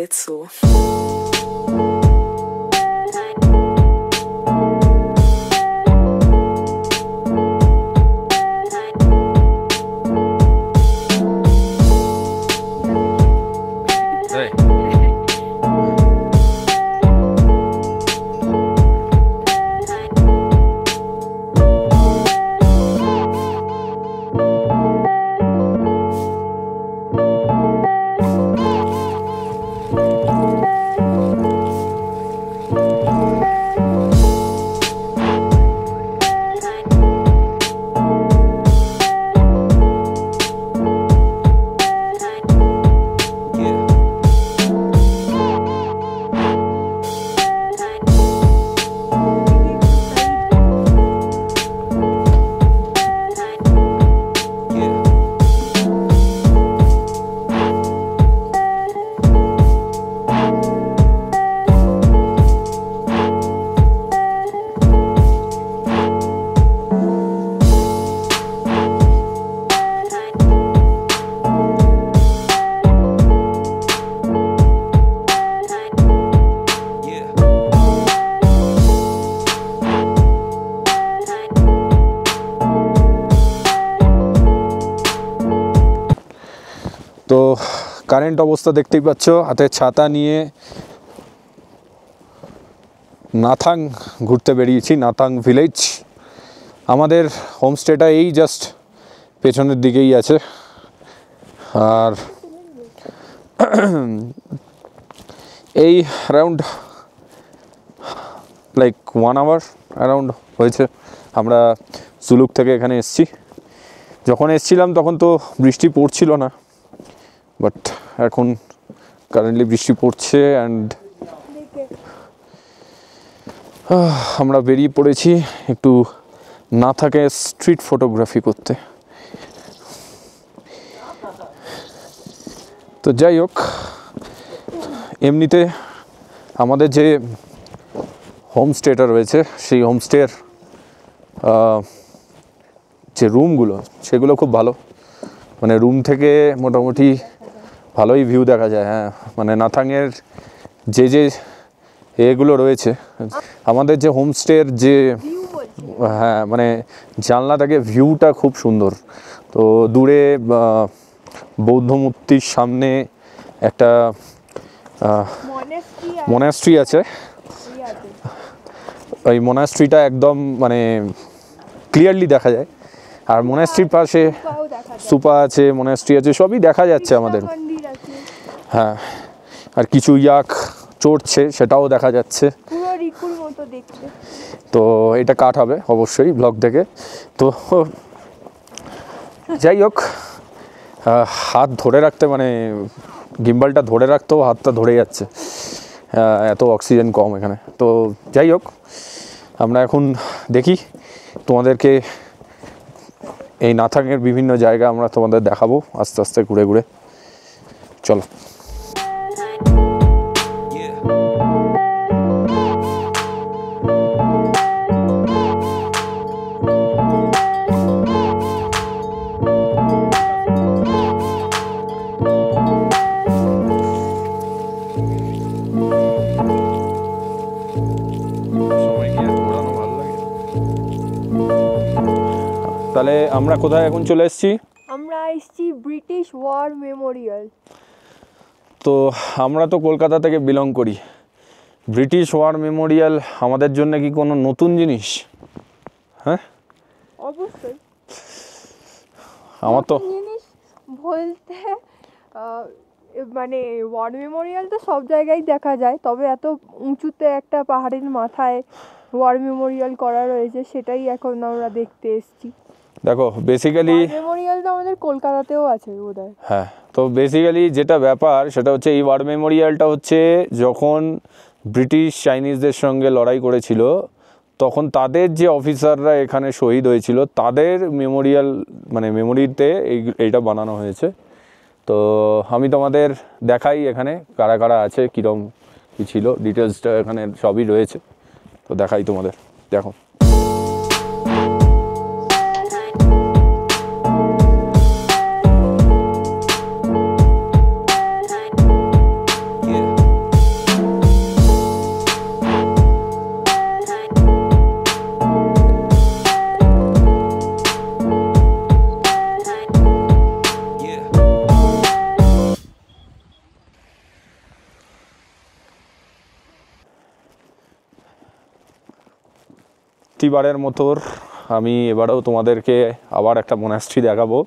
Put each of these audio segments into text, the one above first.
it so. তো current অবস্থা দেখতেই পাচ্ছ, হাতে ছাতা নিয়ে নাথাং ঘুরতে বেরিয়েছি, নাথাং ভিলেজ। আমাদের হোমস্টেটা এই জাস্ট পেছনের দিকেই আছে। আর এই অ্যারাউন্ড লাইক 1 আওয়ার অ্যারাউন্ড হয়েছে আমরা সুলুক থেকে এখানে এসেছি। যখন এসেছিলাম তখন তো বৃষ্টি পড়ছিল না, বাট এখন কারেন্টলি বৃষ্টি পড়ছে। অ্যান্ড আমরা বেরিয়ে পড়েছি একটু নাথাকে স্ট্রিট ফটোগ্রাফি করতে। তো যাই হোক, এমনিতে আমাদের যে হোমস্টেটা রয়েছে সেই হোমস্টের যে রুমগুলো সেগুলো খুব ভালো, মানে রুম থেকে মোটামুটি ভালোই ভিউ দেখা যায়। হ্যাঁ, মানে নাথাংয়ের যে যে এগুলো রয়েছে, আমাদের যে হোমস্টের যে হ্যাঁ মানে জানলা থেকে ভিউটা খুব সুন্দর। তো দূরে বৌদ্ধ মূর্তির সামনে একটা মনাস্ট্রি আছে। ওই মনাস্ট্রিটা একদম মানে ক্লিয়ারলি দেখা যায়। আর মনাস্ট্রির পাশে সুপা আছে, মনাস্ট্রি আছে, সবই দেখা যাচ্ছে আমাদের। হ্যাঁ, আর কিছু ইয়াক চড়ছে সেটাও দেখা যাচ্ছে। তো এটা কাট হবে অবশ্যই ব্লগ থেকে। তো যাই হোক, হাত ধরে রাখতে মানে গিম্বালটা ধরে রাখতেও হাতটা ধরে যাচ্ছে, এত অক্সিজেন কম এখানে। তো যাই হোক, আমরা এখন দেখি তোমাদেরকে এই নাথাংয়ের বিভিন্ন জায়গা আমরা তোমাদের দেখাবো আস্তে আস্তে ঘুরে ঘুরে। চলো। তাহলে আমরা কোথায় এখন চলে এসেছি? আমরা এসেছি ব্রিটিশ ওয়ার মেমোরিয়াল। তো আমরা তো কলকাতা থেকে বিলং করি। ব্রিটিশ ওয়ার মেমোরিয়াল আমাদের জন্য কি কোনো নতুন জিনিস? হ্যাঁ, অবশ্যই। আমার তো জিনিস বলতে মানে ওয়ার মেমোরিয়াল তো সব জায়গায় দেখা যায়, তবে এত উঁচুতে একটা পাহাড়ের মাথায় ওয়ার মেমোরিয়াল করা রয়েছে, সেটাই এখন আমরা দেখতে এসেছি। দেখো বেসিক্যালি মেমোরিয়াল তো আমাদের কলকাতাতেও আছে বোধহয়। হ্যাঁ, তো বেসিক্যালি যেটা ব্যাপার সেটা হচ্ছে এই ওয়ার মেমোরিয়ালটা হচ্ছে যখন ব্রিটিশ চাইনিজদের সঙ্গে লড়াই করেছিল তখন তাদের যে অফিসাররা এখানে শহীদ হয়েছিল তাদের মেমোরিয়াল মানে মেমোরিতে এইটা বানানো হয়েছে। তো আমি তোমাদের দেখাই এখানে কারা কারা আছে, কীরকম কী ছিল, ডিটেলসটা এখানে সবই রয়েছে। তো দেখাই তোমাদের, দেখো। Yeah. প্রতিবারের মতো আমি এবারেও তোমাদেরকে আবার একটা মোনাস্ট্রি দেখাবো।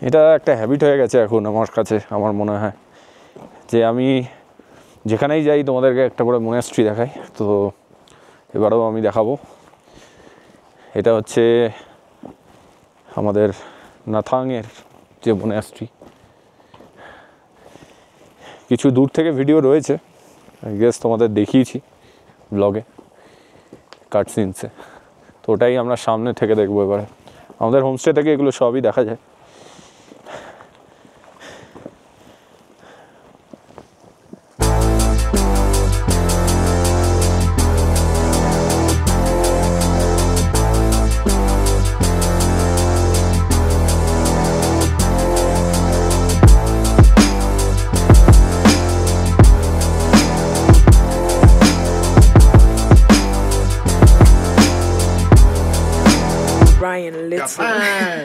এটা একটা হ্যাবিট হয়ে গেছে এখন আমার কাছে, আমার মনে হয় যে আমি যেখানেই যাই তোমাদেরকে একটা করে মোনাস্ট্রি দেখাই। তো এবারেও আমি দেখাবো। এটা হচ্ছে আমাদের নাথাংয়ের যে মোনাস্ট্রি। কিছু দূর থেকে ভিডিও রয়েছে, আই গেস তোমাদের দেখিয়েছি ব্লগে কাট সিনসে। তো ওটাই আমরা সামনে থেকে দেখবো এবারে। আমাদের হোমস্টে থেকে এগুলো সবই দেখা যায়। Brian Little.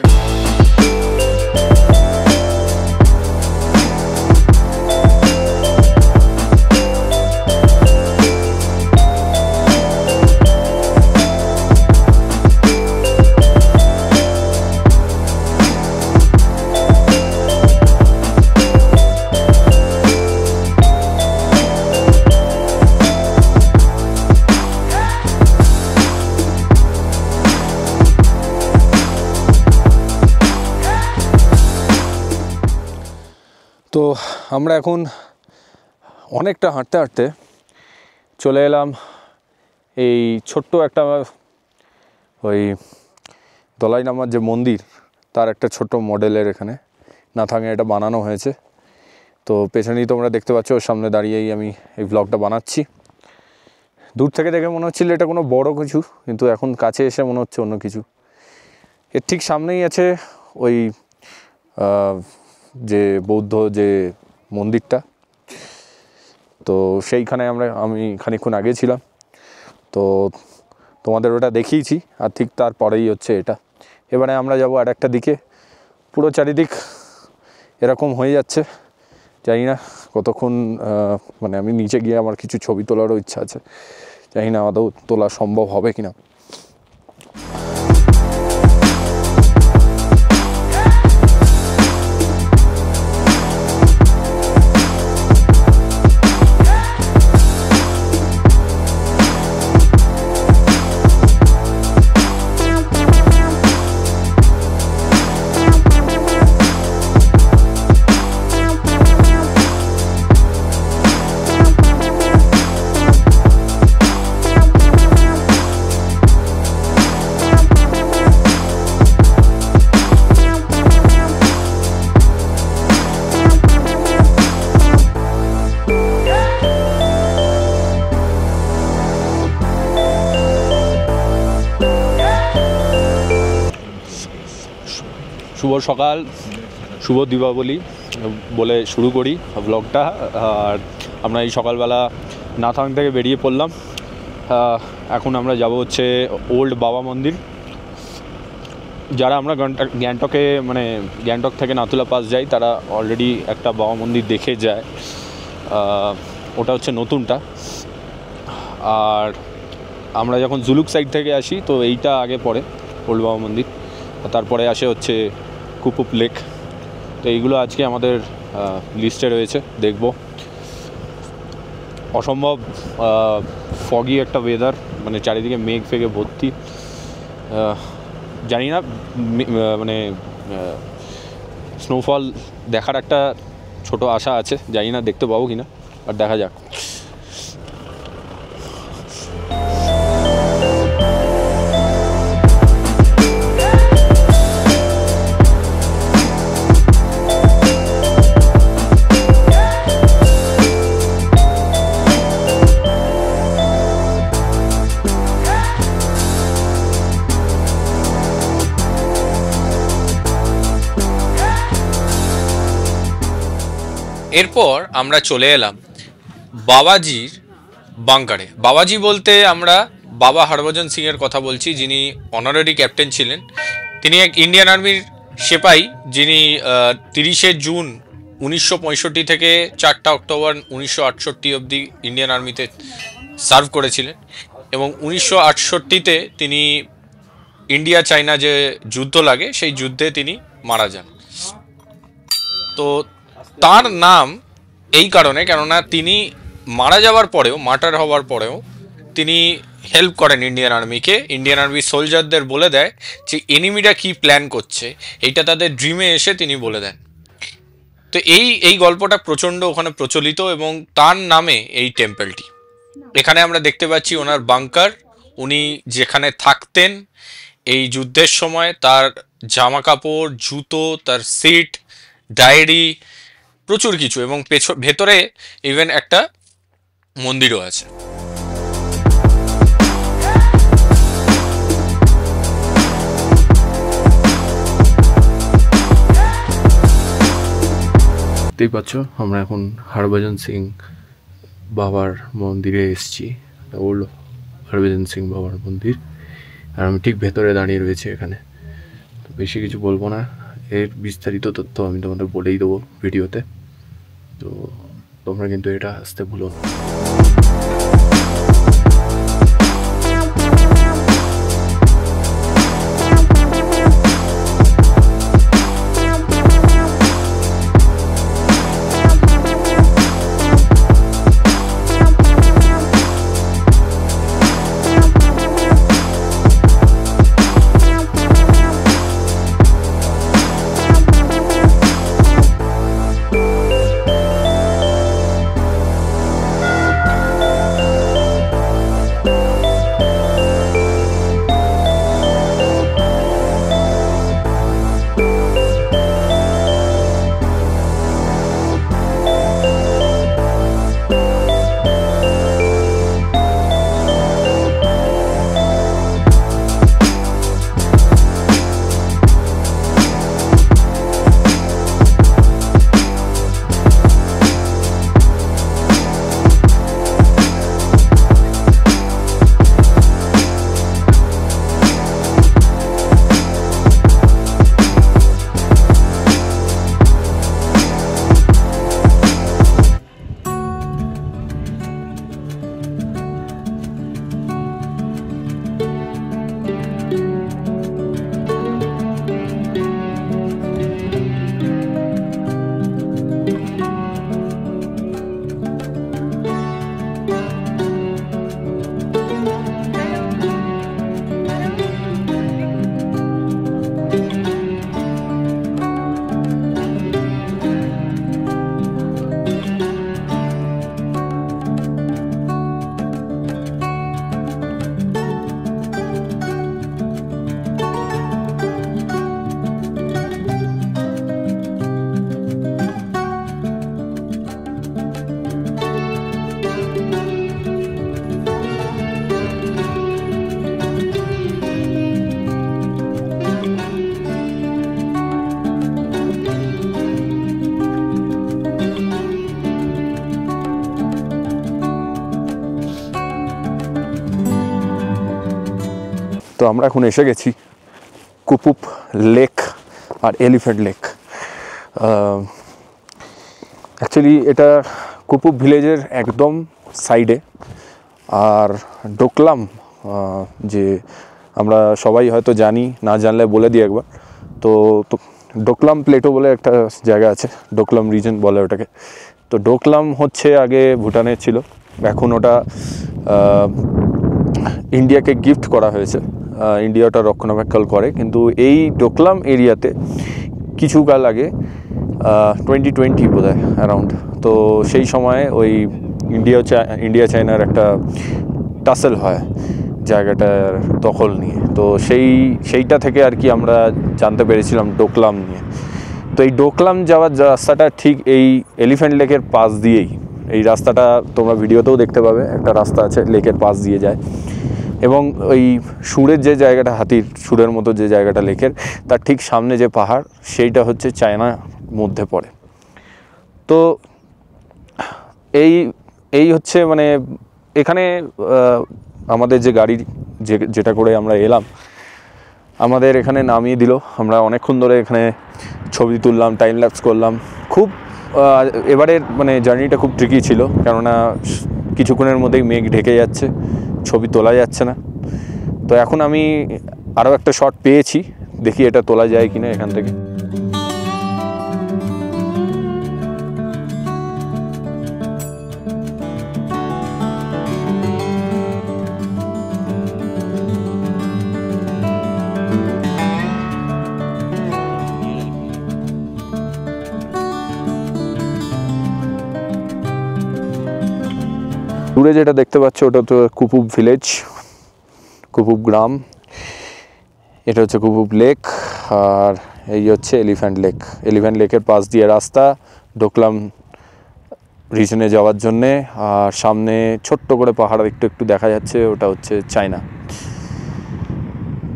তো আমরা এখন অনেকটা হাঁটতে হাঁটতে চলে এলাম এই ছোট্ট একটা ওই দলাই লামার যে মন্দির তার একটা ছোট্ট মডেলের এখানে নাথাংয়ে এটা বানানো হয়েছে। তো পেছনেই তোমরা দেখতে পাচ্ছ, ওর সামনে দাঁড়িয়েই আমি এই ব্লগটা বানাচ্ছি। দূর থেকে দেখে মনে হচ্ছিল এটা কোনো বড় কিছু, কিন্তু এখন কাছে এসে মনে হচ্ছে অন্য কিছু। এর ঠিক সামনেই আছে ওই যে বৌদ্ধ যে মন্দিরটা, তো সেইখানে আমি খানিকক্ষণ আগে ছিলাম। তো তোমাদের ওটা দেখিয়েছি, আর ঠিক তারপরেই হচ্ছে এটা। এবারে আমরা যাব আর একটা দিকে। পুরো চারিদিক এরকম হয়ে যাচ্ছে, জানি না কতক্ষণ, মানে আমি নিচে গিয়ে আমার কিছু ছবি তোলারও ইচ্ছা আছে, জানি না আদৌ তোলা সম্ভব হবে কিনা। শুভ সকাল, শুভ দীপাবলি বলে শুরু করি ব্লগটা। আর আমরা এই সকালবেলা নাথাং থেকে বেরিয়ে পড়লাম। এখন আমরা যাব হচ্ছে ওল্ড বাবা মন্দির। যারা আমরা গ্যাংটকে মানে গ্যাংটক থেকে নাথুলা পাস যাই তারা অলরেডি একটা বাবা মন্দির দেখে যায়, ওটা হচ্ছে নতুনটা। আর আমরা যখন জুলুক সাইড থেকে আসি তো এইটা আগে পড়ে ওল্ড বাবা মন্দির, তারপরে আসে হচ্ছে কুপুপ লেক। তো এইগুলো আজকে আমাদের লিস্টে রয়েছে, দেখব। অসম্ভব ফগি একটা ওয়েদার, মানে চারিদিকে মেঘ ফেঘে ভর্তি। জানি না মানে স্নোফল দেখার একটা ছোট আশা আছে, জানি না দেখতে পাবো কিনা, আর দেখা যাক। এরপর আমরা চলে এলাম বাবাজির বাংকারে। বাবাজি বলতে আমরা বাবা হরভজন সিং এর কথা বলছি, যিনি অনারারি ক্যাপ্টেন ছিলেন। তিনি এক ইন্ডিয়ান আর্মির সিপাহী, যিনি 30শে জুন 1965 থেকে 4 অক্টোবর 1968 অবধি ইন্ডিয়ান আর্মিতে সার্ভ করেছিলেন। এবং 1968-তে তিনি ইন্ডিয়া চায়না যে যুদ্ধ লাগে সেই যুদ্ধে তিনি মারা যান। তো তার নাম এই কারণে, কেননা তিনি মারা যাওয়ার পরেও, মার্টার হওয়ার পরেও তিনি হেল্প করেন ইন্ডিয়ান আর্মিকে। ইন্ডিয়ান আর্মি সোলজারদের বলে দেয় যে এনিমিরা কি প্ল্যান করছে, এইটা তাদের ড্রিমে এসে তিনি বলে দেন। তো এই গল্পটা প্রচণ্ড ওখানে প্রচলিত এবং তার নামে এই টেম্পলটি। এখানে আমরা দেখতে পাচ্ছি ওনার বাংকার, উনি যেখানে থাকতেন এই যুদ্ধের সময়, তার জামা কাপড়, জুতো, তার সিট, ডায়েরি, প্রচুর কিছু, এবং ভেতরে ইভেন একটা মন্দিরও আছে। দেখতেই পাচ্ছ আমরা এখন হরভজন সিং বাবার মন্দিরে এসেছি, ওল্ড হরভজন সিং বাবার মন্দির, আর আমি ঠিক ভেতরে দাঁড়িয়ে রয়েছে এখানে। তো বেশি কিছু বলবো না, এর বিস্তারিত তথ্য আমি তোমাদের বলেই দেবো ভিডিওতে, তো তোমরা কিন্তু এটা আসতে ভুলো না। তো আমরা এখন এসে গেছি কুপুপ লেক আর এলিফ্যান্ট লেক। অ্যাকচুয়ালি এটা কুপুপ ভিলেজের একদম সাইডে, আর ডোকলাম যে আমরা সবাই হয়তো জানি, না জানলে বলে দিই একবার, তো ডোকলাম প্লেটো বলে একটা জায়গা আছে, ডোকলাম রিজন বলে ওটাকে। তো ডোকলাম হচ্ছে আগে ভুটানের ছিল, এখন ওটা ইন্ডিয়াকে গিফট করা হয়েছে, ইন্ডিয়া ওটা রক্ষণাবেক্ষণ করে। কিন্তু এই ডোকলাম এরিয়াতে কিছু কাল আগে 2020 বোধহয় অ্যারাউন্ড, তো সেই সময় ওই ইন্ডিয়া চায়নার একটা টাসেল হয় জায়গাটার দখল নিয়ে। তো সেইটা থেকে আর কি আমরা জানতে পেরেছিলাম ডোকলাম নিয়ে। তো এই ডোকলাম যাওয়ার রাস্তাটা ঠিক এই এলিফ্যান্ট লেকের পাশ দিয়েই, এই রাস্তাটা তোমরা ভিডিওতেও দেখতে পাবে, একটা রাস্তা আছে লেকের পাশ দিয়ে যায়, এবং ওই সুরের যে জায়গাটা, হাতির সুরের মতো যে জায়গাটা লেকের, তার ঠিক সামনে যে পাহাড়, সেইটা হচ্ছে চায়নার মধ্যে পড়ে। তো এই হচ্ছে মানে এখানে আমাদের যে গাড়ি যেটা করে আমরা এলাম, আমাদের এখানে নামিয়ে দিল। আমরা অনেকক্ষণ ধরে এখানে ছবি তুললাম, টাইম ল্যাপস করলাম। খুব এবারের মানে জার্নিটা খুব ট্রিকি ছিল, কেননা কিছুক্ষণের মধ্যেই মেঘ ঢেকে যাচ্ছে, ছবি তোলা যাচ্ছে না। তো এখন আমি আরও একটা শট পেয়েছি, দেখি এটা তোলা যায় কিনা এখান থেকে। দূরে যেটা দেখতে পাচ্ছ ওটা তো কুপুব ভিলেজ, কুপুব গ্রাম। এটা হচ্ছে কুপুব লেক, আর এই হচ্ছে এলিফ্যান্ট লেক। এলিফ্যান্ট লেকের পাশ দিয়ে রাস্তা ডোকলাম রিজনে যাওয়ার জন্যে। আর সামনে ছোট্ট করে পাহাড় একটু একটু দেখা যাচ্ছে, ওটা হচ্ছে চায়না।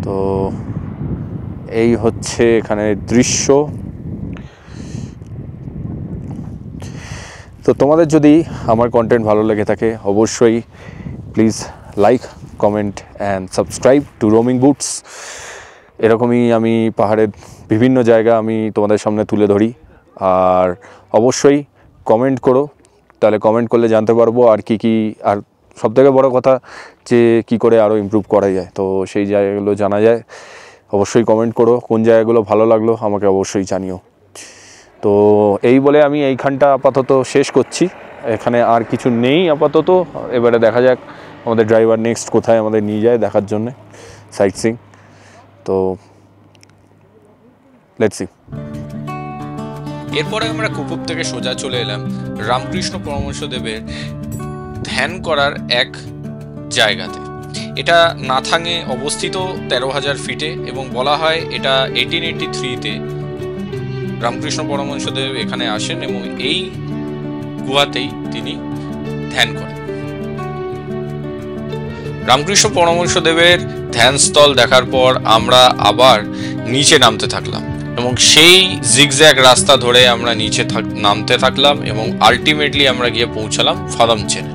তো এই হচ্ছে এখানে দৃশ্য। তো তোমাদের যদি আমার কন্টেন্ট ভালো লেগে থাকে অবশ্যই please like, comment and subscribe to roaming boots. এরকমই আমি পাহাড়ের বিভিন্ন জায়গা আমি তোমাদের সামনে তুলে ধরি। আর অবশ্যই কমেন্ট করো, তাহলে কমেন্ট করলে জানতে পারবো আর কি আর সবথেকে বড় কথা যে কি করে আরও ইমপ্রুভ করা যায়, তো সেই জায়গাগুলো জানা যায়। অবশ্যই কমেন্ট করো, কোন জায়গাগুলো ভালো লাগলো আমাকে অবশ্যই জানিও। তো এই বলে আমি এইখানটা আপাতত শেষ করছি, এখানে আর কিছু নেই আপাতত। এবারে দেখা যাক আমাদের ড্রাইভার নেক্সট কোথায় আমাদের নিয়ে যায় দেখার জন্যে সাইট সিং। তো লেটস সি। এরপরে আমরা কুপুব থেকে সোজা চলে এলাম রামকৃষ্ণ পরমহংসদেবের ধ্যান করার এক জায়গাতে। এটা নাথাংয়ে অবস্থিত 13,000 ফিটে, এবং বলা হয় এটা 1883-তে রামকৃষ্ণ পরমহংসদেব এখানে আসেন এবং এই গুহাতেই তিনি ধ্যান করেন। রামকৃষ্ণ পরমহংসদেবের ধ্যানস্থল দেখার পর আমরা আবার নিচে নামতে থাকলাম, এবং সেই জিগজ্যাগ রাস্তা ধরে আমরা নিচে নামতে থাকলাম, এবং আলটিমেটলি আমরা গিয়ে পৌঁছালাম ফাদামচেনে।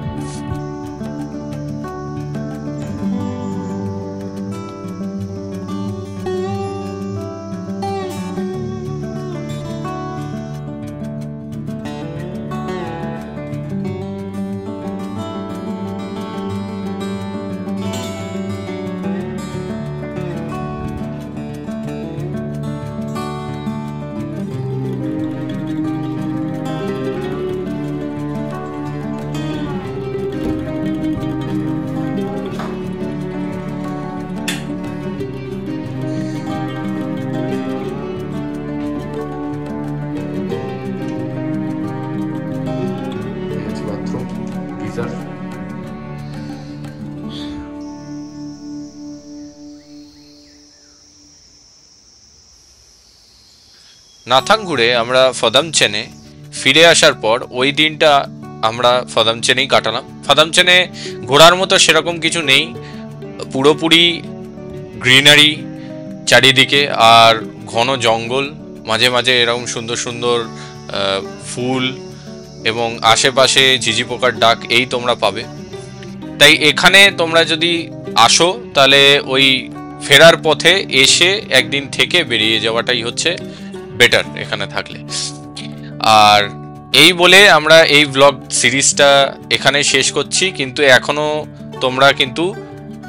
নাথাং ঘুরে আমরা ফাদামচেনে ফিরে আসার পর ওই দিনটা আমরা ফাদামচেনেই কাটালাম। ফাদামচেনে ঘোরার মতো সেরকম কিছু নেই, পুরোপুরি গ্রিনারি চারিদিকে, আর ঘন জঙ্গল, মাঝে মাঝে এরকম সুন্দর সুন্দর ফুল, এবং আশেপাশে ঝিঝি পোকার ডাক এই তোমরা পাবে। তাই এখানে তোমরা যদি আসো তাহলে ওই ফেরার পথে এসে একদিন থেকে বেরিয়ে যাওয়াটাই হচ্ছে বেটার এখানে থাকলে। আর এই বলে আমরা এই ব্লগ সিরিজটা এখানে শেষ করছি, কিন্তু এখনো তোমরা কিন্তু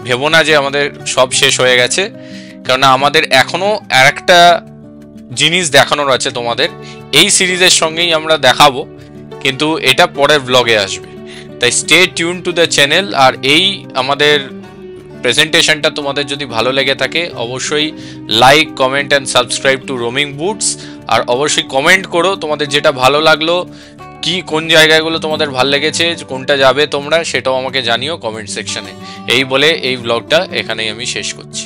ভেবো না যে আমাদের সব শেষ হয়ে গেছে, কারণ আমাদের এখনো আরেকটা জিনিস দেখানোর আছে তোমাদের। এই সিরিজের সঙ্গেই আমরা দেখাবো, কিন্তু এটা পরের ব্লগে আসবে। তাই stay tuned to the channel. আর এই আমাদের প্রেজেন্টেশনটা তোমাদের যদি ভালো লেগে থাকে অবশ্যই like, comment and subscribe to roaming boots. আর অবশ্যই কমেন্ট করো তোমাদের যেটা ভালো লাগলো, কি কোন জায়গাগুলো তোমাদের ভালো লেগেছে, কোনটা যাবে তোমরা সেটাও আমাকে জানিও কমেন্ট সেকশনে। এই বলে এই ব্লগটা এখানেই আমি শেষ করছি।